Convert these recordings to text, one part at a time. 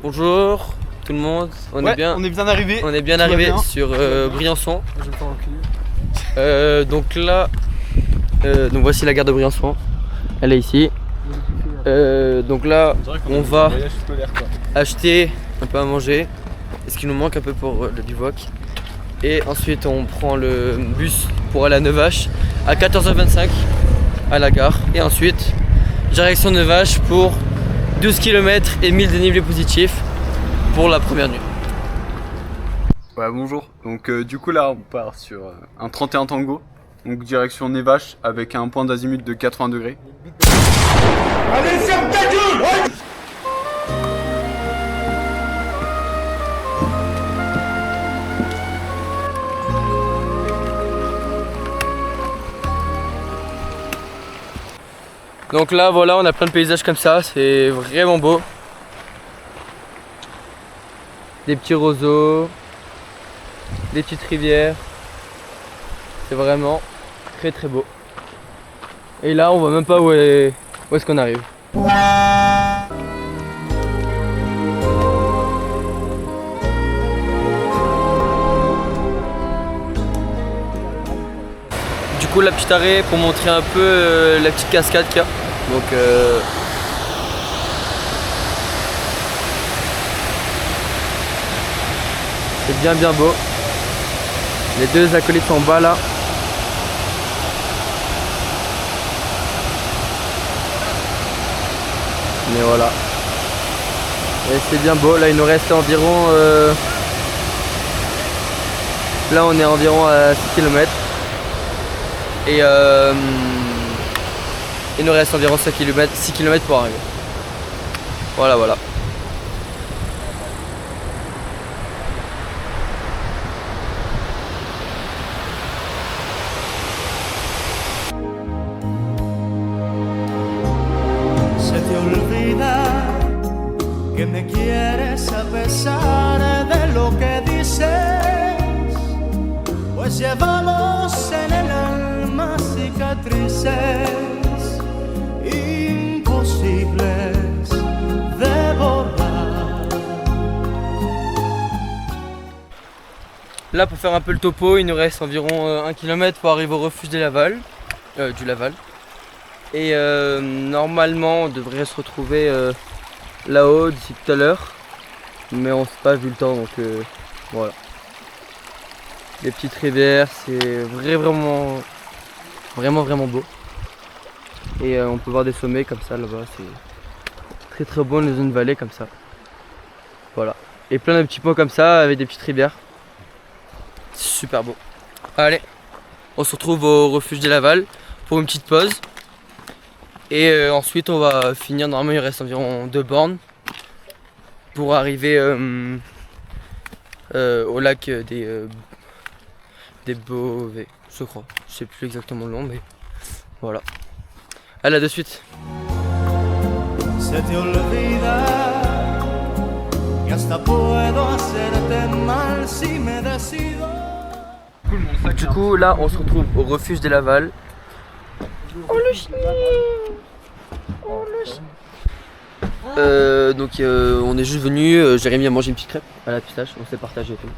Bonjour tout le monde, on est bien arrivé. On est bien arrivé sur Briançon. Donc là, donc voici la gare de Briançon. Elle est ici. Donc là, on va acheter un peu à manger, et ce qui nous manque un peu pour le bivouac. Et ensuite, on prend le bus pour aller à Nevache à 14h25 à la gare. Et ensuite, direction Nevache pour 12 km et 1000 dénivelés positifs pour la première nuit. Ouais, bonjour. Donc du coup là on part sur un 31 tango, donc direction Nevache avec un point d'azimut de 80 degrés. Allez, ferme ta gueule! Ouais. Donc là voilà, on a plein de paysages comme ça, c'est vraiment beau. Des petits roseaux, des petites rivières, c'est vraiment très très beau. Et là on voit même pas où est-ce qu'on arrive. Du coup la petite arrêt pour montrer un peu la petite cascade qu'il y a. Donc c'est bien beau. Les deux acolytes sont en bas là. Mais voilà. Et c'est bien beau. Là il nous reste environ là on est environ à 6 km. Et il nous reste environ 6 km pour arriver. Voilà. Se te olvida que me quieres a pesar de lo que dices, pues llevamos en el alma cicatrices imposibles de borrar. Là pour faire un peu le topo, il nous reste environ 1 km pour arriver au refuge du Laval. Et normalement on devrait se retrouver là-haut d'ici tout à l'heure. Mais on s'est pas vu le temps donc voilà. Les petites rivières, c'est vraiment beau. Et on peut voir des sommets comme ça là-bas, c'est très beau dans une vallée comme ça. Voilà. Et plein de petits ponts comme ça avec des petites rivières. C'est super beau. Allez, on se retrouve au refuge des Laval pour une petite pause. Et ensuite on va finir, normalement il reste environ 2 bornes pour arriver au lac des Beauvais, je crois. Je sais plus exactement le nom, mais voilà. Allez, à de suite. Se te olvida que hasta puedo hacerte mal si me decido. Du coup, là, on se retrouve au refuge des Laval. Oh le chien! Oh le chien! Donc on est juste venu, Jérémy a mangé une petite crêpe à la pistache, on s'est partagé et tout.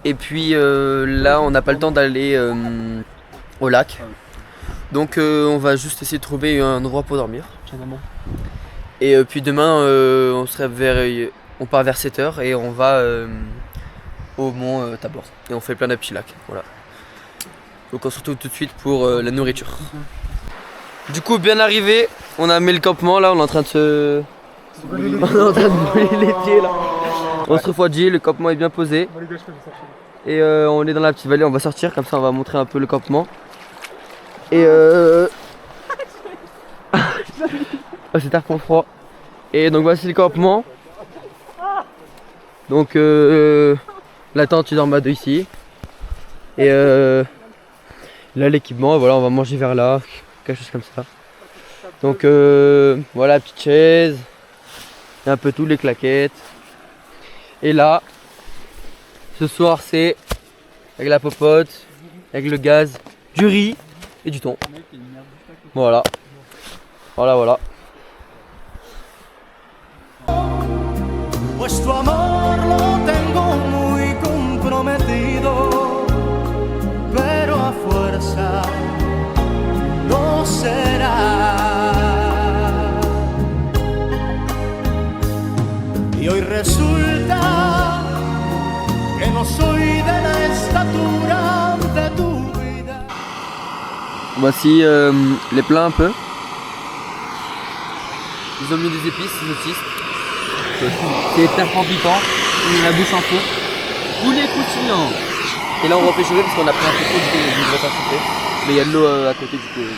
Et puis là on n'a pas le temps d'aller au lac. Donc on va juste essayer de trouver un endroit pour dormir. Et puis demain on part vers 7h et on va au mont Tabor. Et on fait plein de petits lacs. Voilà. Donc on se retrouve tout de suite pour la nourriture. Du coup bien arrivé, on a mis le campement là, on est en train de se... On est en train de brûler les pieds là. On se refroidit, le campement est bien posé. Et on est dans la petite vallée, on va sortir, comme ça on va montrer un peu le campement. Et c'est un peu froid. Et donc voici le campement. Donc la tente tu dors à deux ici. Et là l'équipement, voilà on va manger vers là, quelque chose comme ça. Donc voilà, petite chaise, et un peu tout, les claquettes. Et là, ce soir c'est avec la popote, avec le gaz, du riz et du thon. Voilà. pues tu amor lo tengo muy comprometido, pero a fuerza no será. Y hoy resulta que no soy de la estatura de tu vida. Voici les plats un peu. Ils ont mis des épices, saucisses. C'est hyper piquant. La bouche en feu. Poulet croustillant. Et là on va réchauffer parce qu'on a pris un peu trop du coup on devrait pas chauffer. Mais il y a de l'eau à côté du coup.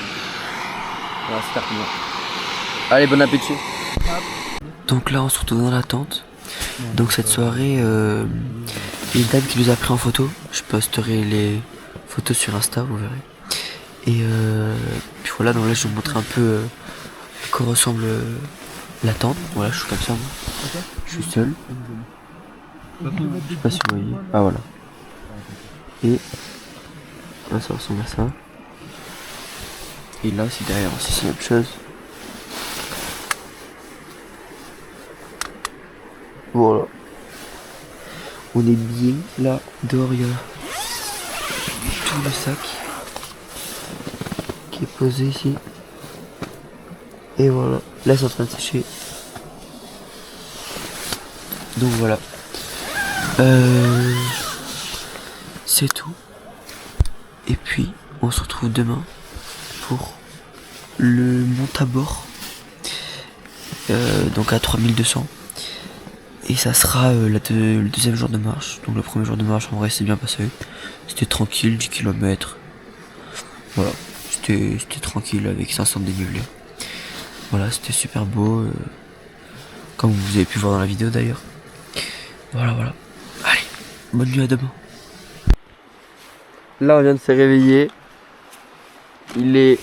Voilà, c'est terminé. Allez, bon appétit. Donc là on se retrouve dans la tente. Donc cette soirée, il y a une dame qui nous a pris en photo. Je posterai les photos sur Insta, vous verrez. Et puis voilà, donc là je vais vous montrer un peu à quoi ressemble la tente. Voilà, je suis comme ça moi. Je suis seul. Je sais pas si vous voyez. Ah voilà. Et là ça ressemble à ça. Et là c'est derrière aussi, c'est la même chose. Voilà. On est bien là, dehors il y a tout le sac qui est posé ici. Et voilà, là c'est en train de sécher. Donc voilà. C'est tout. Et puis on se retrouve demain pour le Montabor. Donc à 3200. Et ça sera le deuxième jour de marche. Donc le premier jour de marche en vrai c'est bien passé. C'était tranquille, 10 km. Voilà, c'était tranquille avec 500 dénivelés. Voilà, c'était super beau. Comme vous avez pu voir dans la vidéo d'ailleurs. Voilà, voilà. Allez, bonne nuit, à demain. Là on vient de se réveiller. Il est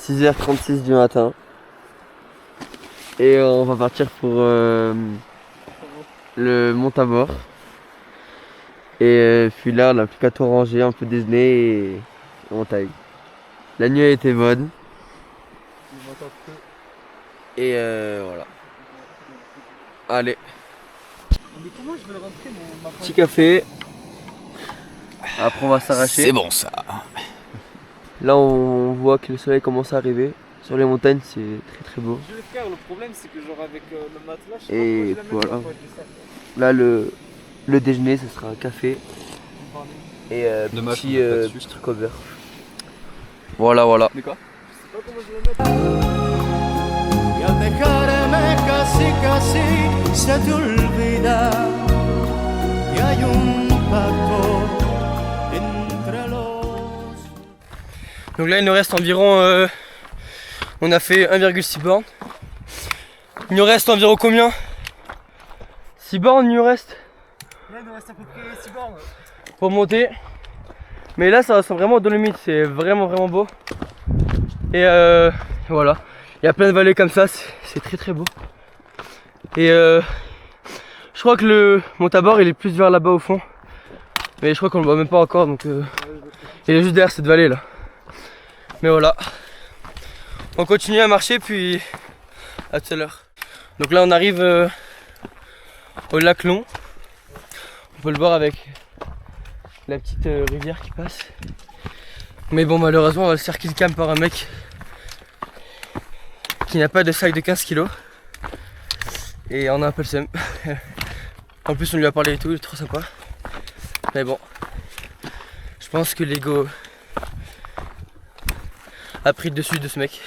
6h36 du matin. Et on va partir pour le Montabor. Et puis là on a plus qu'à tout ranger, un peu déjeuner et on taille. La nuit a été bonne. Et voilà. Allez. Petit café. Après on va s'arracher. C'est bon ça. Là on voit que le soleil commence à arriver. Sur les montagnes c'est très très beau. Je vais faire, le problème c'est que genre avec le matelas, je sais Et pas pourquoi j'ai la voilà. même fois, je fais ça. Là le déjeuner ce sera un café. Et Dommage petit, qu'on a pas de petit sucre. truc au beurre. Voilà, voilà. De quoi? Je sais pas comment je vais le mettre. Y al dejarme casi casi se te olvida que hay un pacto entre los. Donc là il nous reste environ on a fait 1,6 bornes. Il nous reste environ combien? 6 bornes il nous reste. Là il nous reste à peu près 6 bornes pour monter. Mais là ça ressemble vraiment aux Dolomites, c'est vraiment vraiment beau. Et voilà. Il y a plein de vallées comme ça, c'est très très beau. Et je crois que le Montabor il est plus vers là-bas au fond. Mais je crois qu'on le voit même pas encore donc il est juste derrière cette vallée là. Mais voilà. On continue à marcher puis à tout à l'heure. Donc là on arrive au lac Long. On peut le voir avec la petite rivière qui passe. Mais bon malheureusement on va se faire kill cam par un mec qui n'a pas de sac de 15 kg. Et on a un peu le seum. En plus on lui a parlé et tout, il est trop sympa. Mais bon, je pense que l'ego a pris le dessus de ce mec.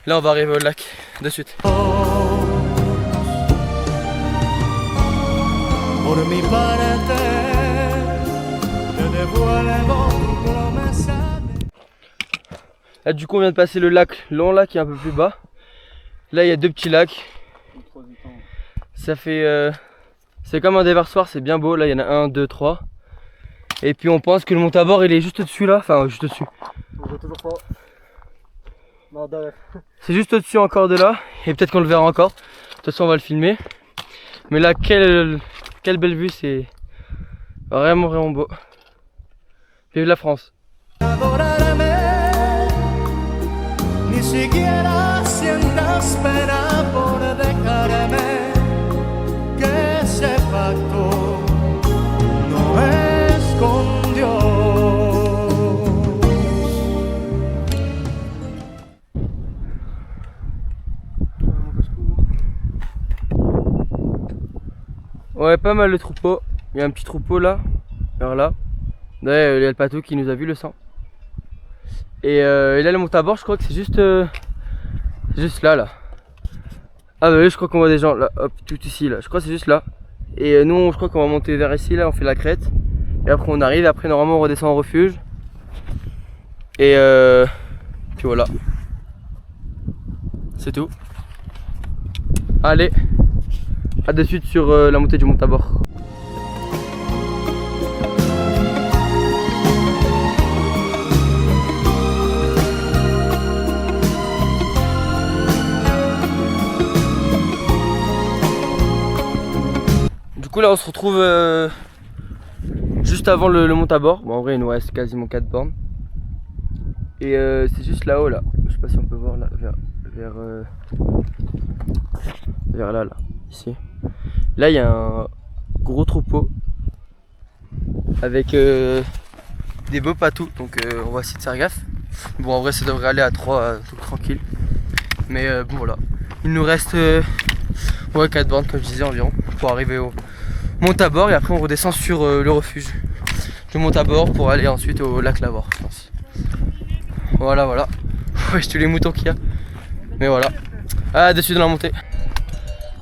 Là on va arriver au lac de suite. Por mi parte te devuelvo tu promesa. Là du coup on vient de passer le lac Long là qui est un peu plus bas. Là il y a deux petits lacs. Ça fait c'est comme un déversoir, c'est bien beau. Là il y en a 1, 2, 3. Et puis on pense que le Montabor il est juste au-dessus là, enfin juste au-dessus. On voit toujours pas. Non, derrière. C'est juste au-dessus encore de là, et peut-être qu'on le verra encore. De toute façon on va le filmer. Mais là quelle belle vue, c'est vraiment vraiment beau. Vive la France. Adorarme, ni siquiera sientas pena por dejarme. Ouais, pas mal de troupeaux. Il y a un petit troupeau là, vers là. Là, il y a le patou qui nous a vu le sang. Et là, le monte à bord, je crois que c'est juste là. Ah bah oui, je crois qu'on voit des gens là, hop, tout ici là. Je crois que c'est juste là. Et nous, je crois qu'on va monter vers ici là, on fait la crête. Et après on arrive, après normalement on redescend au refuge. Et puis voilà. C'est tout. Allez, à de suite sur la montée du monte à bord. Du coup là on se retrouve juste avant le monte à bord. Bon, en vrai il nous reste quasiment 4 bornes. Et c'est juste là-haut là. Je sais pas si on peut voir là, vers là, ici. Là il y a un gros troupeau avec des beaux patous, donc on va essayer de faire gaffe. Bon en vrai ça devrait aller à 3 tout tranquille. Mais bon voilà. Il nous reste 4 bornes comme je disais environ pour arriver au monte à bord et après on redescend sur le refuge. Je monte à bord pour aller ensuite au lac Lavore, je pense. Voilà. Ouais, tous les moutons qu'il y a. Mais voilà. Ah, dessus dans la montée.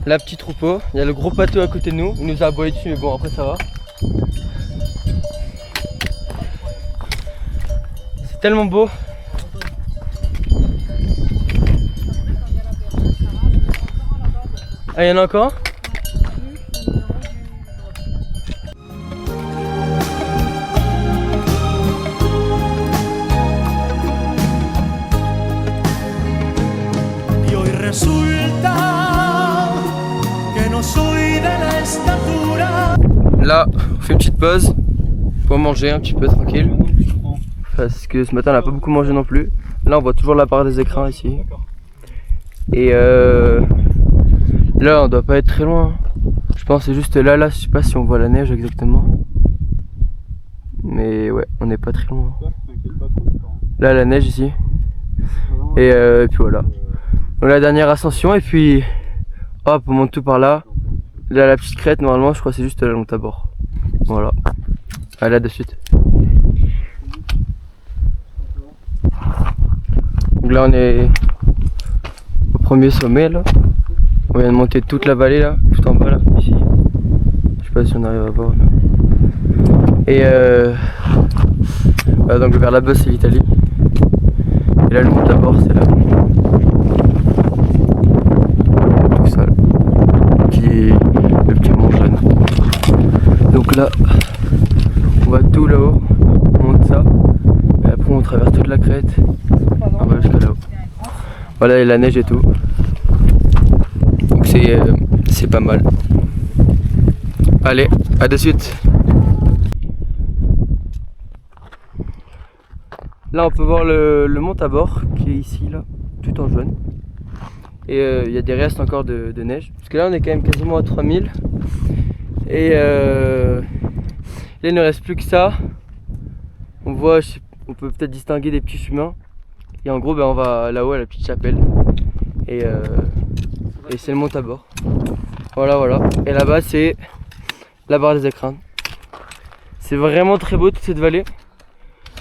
La petite troupeau. Il y a le gros patou à côté de nous. Il nous a aboyé dessus, mais bon, après ça va. C'est tellement beau. Ah, il y en a encore un ? Là, on fait une petite pause pour manger un petit peu tranquille. Parce que ce matin on n'a pas beaucoup mangé non plus. Là on voit toujours la barre des écrins ici. Et là on doit pas être très loin. Je pense que c'est juste là, je sais pas si on voit la neige exactement. Mais ouais, on n'est pas très loin. Là la neige ici. Et puis voilà. Donc la dernière ascension et puis hop on monte tout par là. Là la petite crête normalement je crois que c'est juste la monte à bord. Voilà. Allez à de suite. Donc là on est au premier sommet là. On vient de monter toute la vallée là, tout en bas là, ici. Je sais pas si on arrive à voir. Et voilà, donc vers là-bas c'est l'Italie. Et là le monte à bord c'est là. Tout ça là. Le petit mont jaune. Donc là on va tout là-haut, on monte ça. Et après on traverse toute la crête. On va jusqu'à là-haut. Voilà et la neige et tout. Donc c'est pas mal. Allez, à de suite. Là on peut voir le monte à bord qui est ici là, tout en jaune. Et il y a des restes encore de neige. Parce que là on est quand même quasiment à 3000. Et là il ne reste plus que ça. On voit, on peut peut-être distinguer des petits chemins. Et en gros on va là-haut à la petite chapelle. Et c'est le monte à bord. Voilà. Et là-bas c'est la barre des écrins. C'est vraiment très beau toute cette vallée.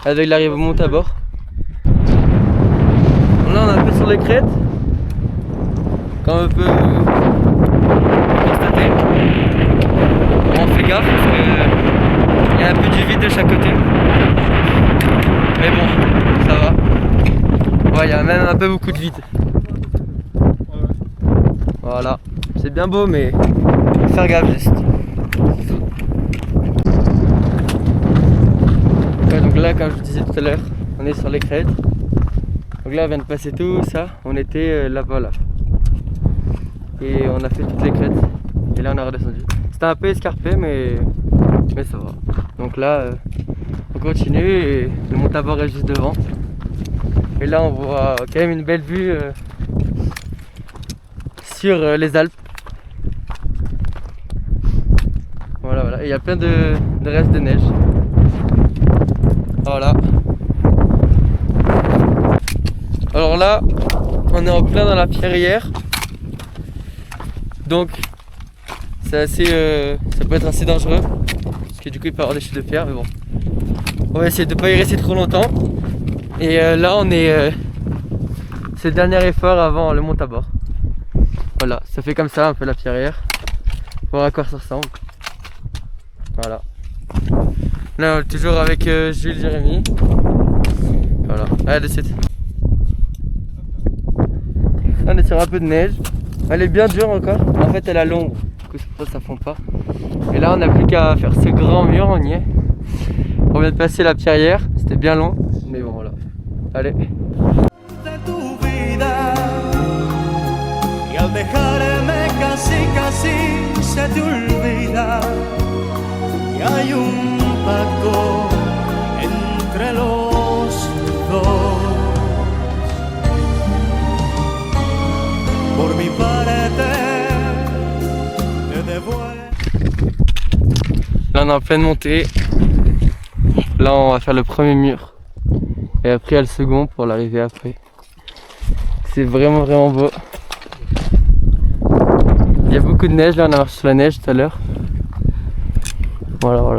Avec l'arrivée au monte à bord. Là on est un peu sur les crêtes. Comme on peut constater. On fait gaffe parce qu'il y a un peu du vide de chaque côté. Mais bon, ça va. Ouais, il y a même un peu beaucoup de vide. Voilà. C'est bien beau mais faut faire gaffe juste. Ouais, donc là, comme je vous disais tout à l'heure, on est sur les crêtes. Donc là on vient de passer tout ça. On était là-bas là. Et on a fait toutes les crêtes et là on a redescendu. C'était un peu escarpé mais ça va. Donc là on continue et le monte à bord est juste devant. Et là on voit quand même une belle vue sur les Alpes. Voilà. Et il y a plein de restes de neige. Voilà. Alors là on est en plein dans la pierrière. Donc c'est assez, ça peut être assez dangereux parce que du coup il peut y avoir des chutes de pierre, mais bon. On va essayer de pas y rester trop longtemps. Et là on est, c'est le dernier effort avant le monte à bord. Voilà, ça fait comme ça un peu la pierrière. Voir à quoi ça ressemble. Voilà. Là toujours avec Jules, Jérémy. Voilà, allez c'est. On est sur un peu de neige. Elle est bien dure encore. En fait elle a l'ombre. Du coup c'est pour ça que ça fond pas. Et là on n'a plus qu'à faire ce grand mur, on y est. On vient de passer la pierrière. C'était bien long. Mais bon voilà. Allez. De tu vida y al dejarme casi casi se te olvida y hay un pacto entre los dos. Por mi parte te devuelvo. Là on est en pleine montée. Là on va faire le premier mur. Et après il y a le second pour l'arrivée après. C'est vraiment beau. Il y a beaucoup de neige, là on a marché sur la neige tout à l'heure. Voilà.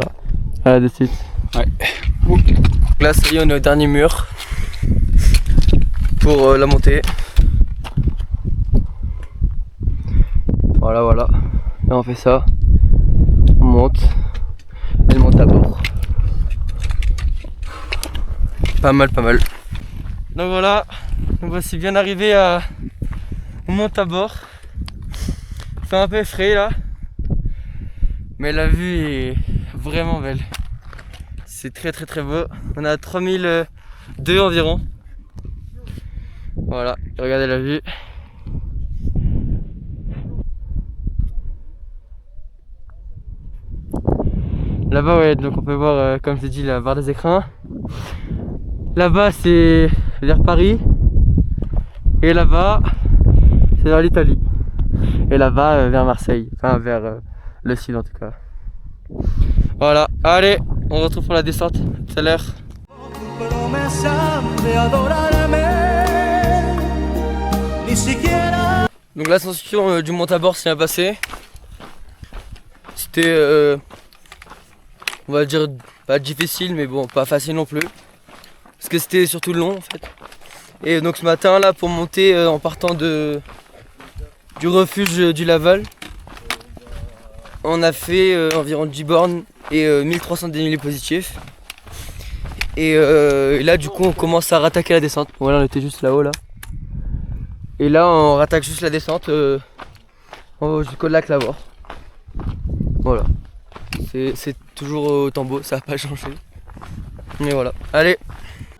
À la de suite. Ouais. Là ça y est, on est au dernier mur. Pour la montée. Voilà. Là on fait ça. On monte. Et on monte à bord. Pas mal. Donc voilà, nous voici bien arrivés au monte à bord. Il fait un peu frais là, mais la vue est vraiment belle. C'est très beau. On est à 3002 environ. Voilà, regardez la vue. Là-bas ouais, donc on peut voir comme je l'ai dit la barre des écrins. Là-bas c'est vers Paris et là-bas c'est vers l'Italie et là-bas vers Marseille, enfin vers le sud en tout cas. Voilà, allez, on se retrouve pour la descente tout à l'heure. Donc l'ascension du monte à bord s'est bien passée. C'était on va dire pas difficile mais bon pas facile non plus. Parce que c'était surtout long en fait. Et donc ce matin là pour monter en partant du refuge du Laval, on a fait environ 10 bornes et 1300 dénivelés positifs. Et là du coup on commence à rattaquer la descente. Voilà, on était juste là-haut là. Et là on rattaque juste la descente jusqu'au lac là-bas. Voilà. C'est toujours autant beau, ça n'a pas changé. Mais voilà, allez.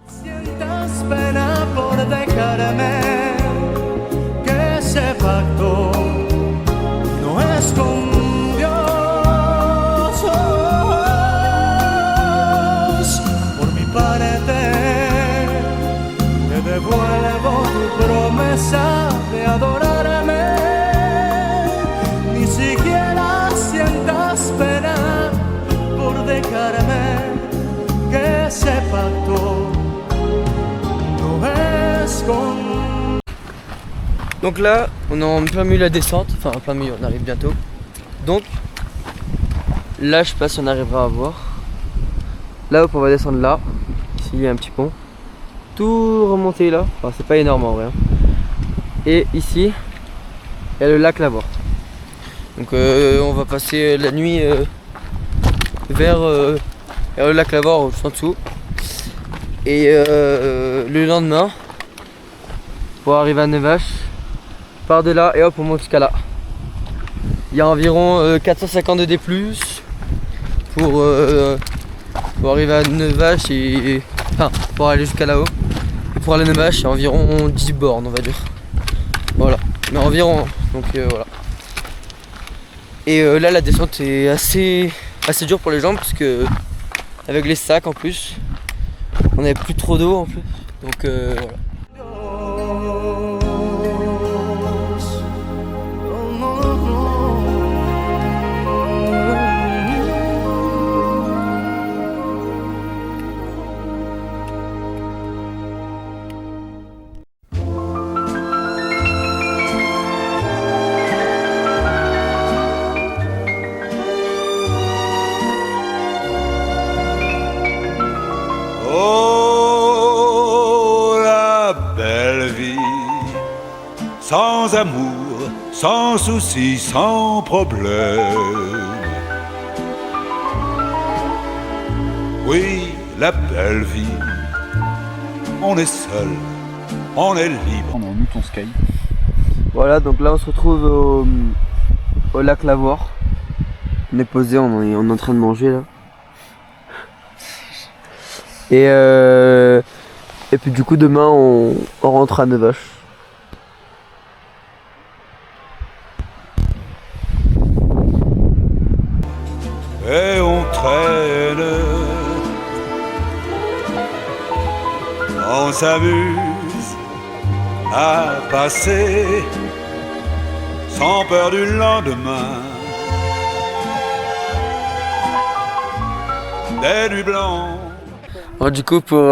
Sientas pena por dejarme, que ese pacto no es con Dios. Por mi parte te devuelvo tu promesa de adorarme. Ni siquiera sientas pena por dejarme, que ese pacto. Donc là, on est en plein milieu de la descente, enfin en plein milieu, on arrive bientôt. Donc là, je sais pas si on arrivera à voir. Là, on va descendre là. Ici, il y a un petit pont. Tout remonter là, enfin c'est pas énorme en vrai. Et ici, il y a le lac là-bas. Donc on va passer la nuit vers le lac là-bas, juste en dessous. Et le lendemain, pour arriver à Nevache, par de là et hop on monte jusqu'à là. Il y a environ 450 de D+, pour arriver à Nevache et enfin pour aller jusqu'à là-haut. Et pour aller à Nevache, il y a environ 10 bornes on va dire. Voilà, mais environ, donc voilà. Et là la descente est assez dure pour les jambes parce que avec les sacs en plus. On n'avait plus trop d'eau en plus, donc voilà. sans amour, sans souci, sans problème. Oui, la belle vie, on est seul, on est libre. On a ton sky. Voilà, donc là on se retrouve au lac Lavoire. On est posé, on est en train de manger là. Et puis du coup demain on rentre à Nevache. Et on traîne, on s'amuse à passer sans peur du lendemain. Des nuits blanches. Bon, du coup pour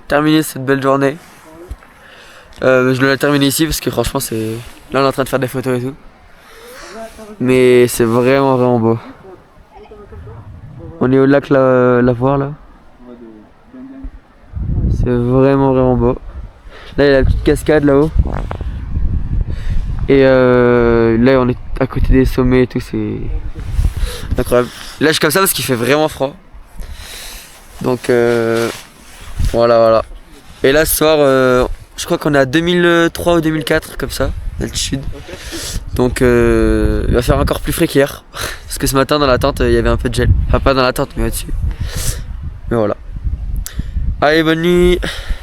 terminer cette belle journée, je vais la terminer ici parce que franchement c'est... Là on est en train de faire des photos et tout. Mais c'est vraiment beau. On est au lac Lavoire là. C'est vraiment beau. Là il y a la petite cascade là-haut. Et là on est à côté des sommets et tout, c'est incroyable. Là je suis comme ça parce qu'il fait vraiment froid. Donc voilà. Et là ce soir je crois qu'on est à 2003 ou 2004 comme ça, d'altitude. Donc il va faire encore plus frais qu'hier. Parce que ce matin dans la tente il y avait un peu de gel. Enfin pas dans la tente mais au-dessus. Mais voilà. Allez, bonne nuit.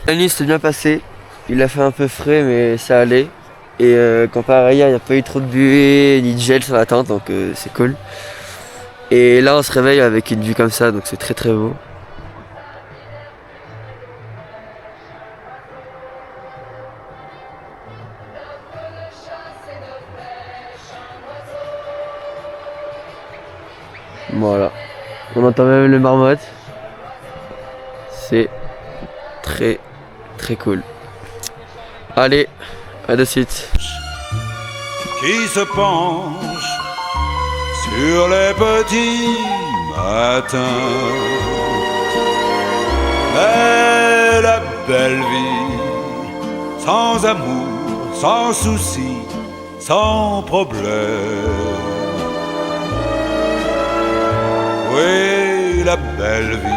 La nuit s'est bien passée. Il a fait un peu frais mais ça allait. Et comparé à hier, il n'y a pas eu trop de buée ni de gel sur la tente, donc c'est cool. Et là on se réveille avec une vue comme ça, donc c'est très beau. Voilà, on entend même le marmotte. C'est très cool. Allez, à de suite. Qui se penche sur les petits matins. Mais la belle vie, sans amour, sans souci, sans problème. Oui, la belle vie,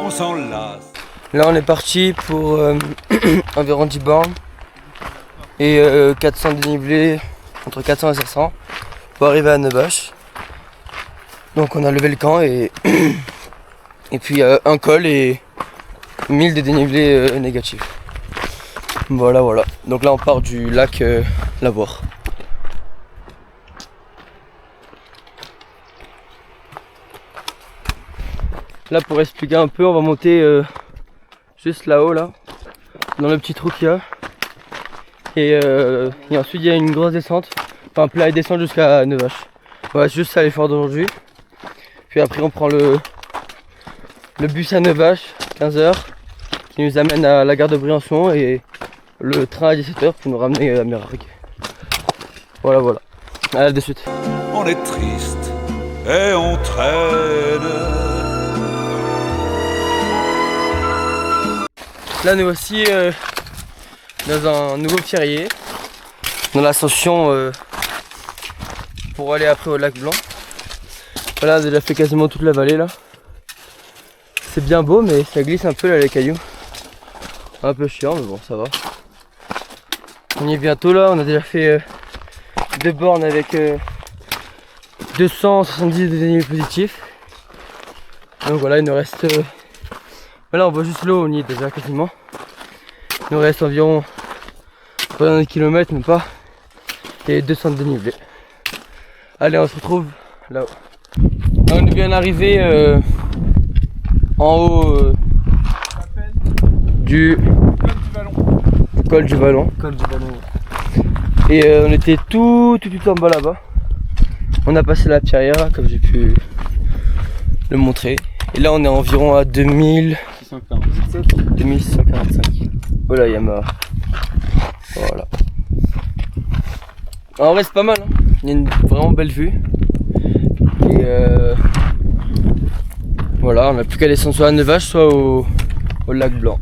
on s'en lasse. Là on est parti pour environ 10 bornes et 400 dénivelés, entre 400 et 500 pour arriver à Nevache. Donc on a levé le camp et puis un col et 1000 de dénivelé négatif. Voilà. Donc là on part du lac Lavoire. Là pour expliquer un peu, on va monter juste là-haut là, dans le petit trou qu'il y a. Et ensuite il y a une grosse descente, enfin un plat et descente jusqu'à Nevache. Voilà, c'est juste ça l'effort d'aujourd'hui. Puis après on prend le bus à Nevache, 15h, qui nous amène à la gare de Briançon et le train à 17h pour nous ramener à Mérargues. Voilà. Allez, de suite. On est triste et on traîne. Là nous voici dans un nouveau pierrier, dans l'ascension pour aller après au lac Blanc. Voilà, on a déjà fait quasiment toute la vallée là. C'est bien beau mais ça glisse un peu là les cailloux. Un peu chiant mais bon ça va. On y est bientôt là, on a déjà fait 2 bornes avec 270 de dénivelé positif. Donc voilà, il nous reste... Voilà, on voit juste l'eau, on y est déjà quasiment. Il nous reste environ pas un kilomètre, même pas, et 200 de dénivelé. Allez, on se retrouve là-haut. Là, on est bien arrivé en haut du col du Vallon. Et on était tout en bas là-bas. On a passé la pierrière, comme j'ai pu le montrer. Et là, on est environ à 2645. Voilà, il y a ma... Voilà. En vrai, c'est pas mal. Hein. Il y a une vraiment belle vue. Et voilà, on n'a plus qu'à descendre soit à Nevache, soit au lac Blanc.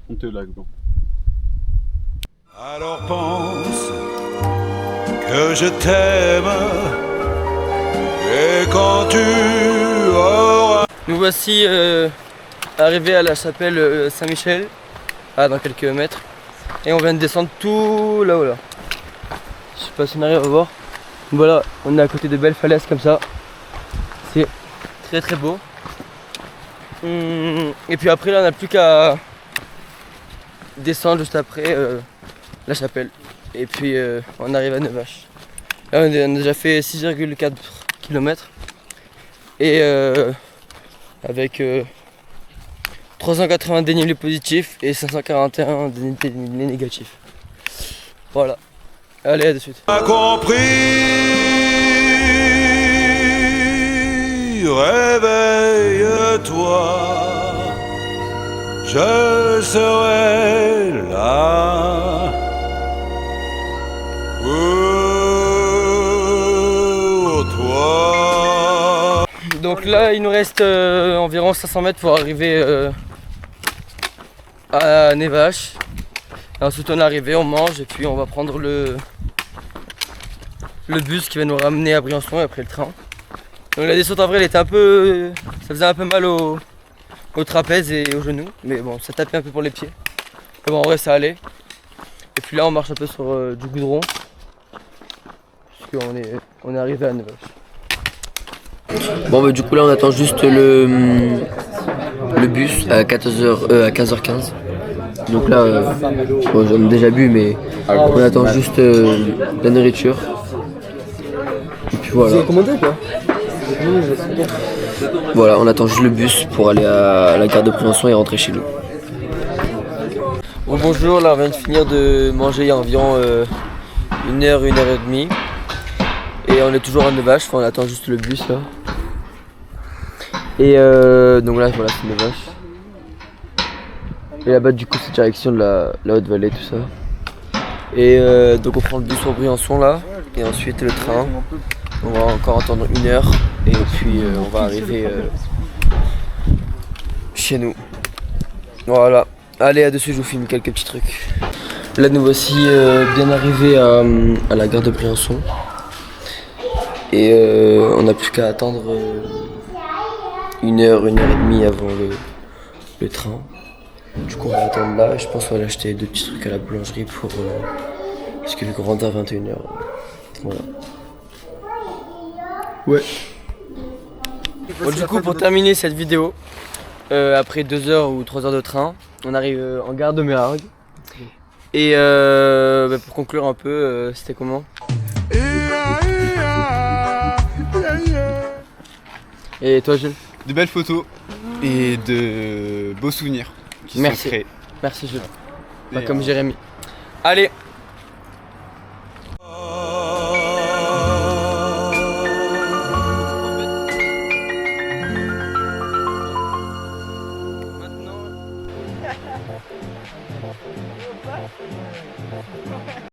Montez au lac Blanc. Alors pense que je t'aime et quand tu auras... Nous voici arrivés à la chapelle Saint-Michel, dans quelques mètres. Et on vient de descendre tout là-haut là. Je sais pas si on arrive à voir. Voilà, on est à côté de belles falaises comme ça. C'est très très beau. Et puis après là on n'a plus qu'à descendre juste après la chapelle. Et puis on arrive à Nevache. Là on a déjà fait 6,4 km. Et avec 380 dénivelés positifs et 541 dénivelés négatifs. Voilà. Allez, à de suite. compris, réveille-toi, je serai là pour toi. Donc là, il nous reste environ 500 mètres pour arriver à Nevache. Et ensuite, on est arrivé, on mange et puis on va prendre le bus qui va nous ramener à Briançon et après le train. Donc la descente en vrai, elle était un peu, ça faisait un peu mal au trapèze et aux genoux, mais bon, ça tapait un peu pour les pieds. Mais bon, en vrai, ça allait. Et puis là, on marche un peu sur du goudron, puisqu'on est arrivé à Nevache. Bon bah du coup là on attend juste le bus à 15h15. Donc là bon, j'en ai déjà bu mais on attend juste la nourriture. Et puis voilà. Vous avez commandé ou quoi? Voilà, on attend juste le bus pour aller à la gare de Briançon et rentrer chez nous. Bon, bonjour, là on vient de finir de manger il y a environ 1 heure et demie. Et on est toujours à Nevache, on attend juste le bus là. Et donc là voilà c'est Nevache. Et là-bas du coup c'est direction de la Haute-Vallée tout ça. Et donc on prend le bus pour Briançon là. Et ensuite le train. On va encore attendre 1 heure. Et puis on va arriver chez nous. Voilà. Allez, à dessus je vous filme quelques petits trucs. Là nous voici bien arrivés à la gare de Briançon. Et on n'a plus qu'à attendre 1 heure et demie avant le train. Du coup on va attendre là et je pense qu'on va acheter 2 petits trucs à la boulangerie pour parce que vu qu'on rentre à 21h. Voilà. Ouais. Bon, du coup pour terminer cette vidéo, après 2 heures ou 3 heures de train, on arrive en gare de Mélargues. Et pour conclure un peu, c'était comment? Et toi Jules? De belles photos et de beaux souvenirs qui sont créés. Merci Jules. Pas comme Jérémy. Allez,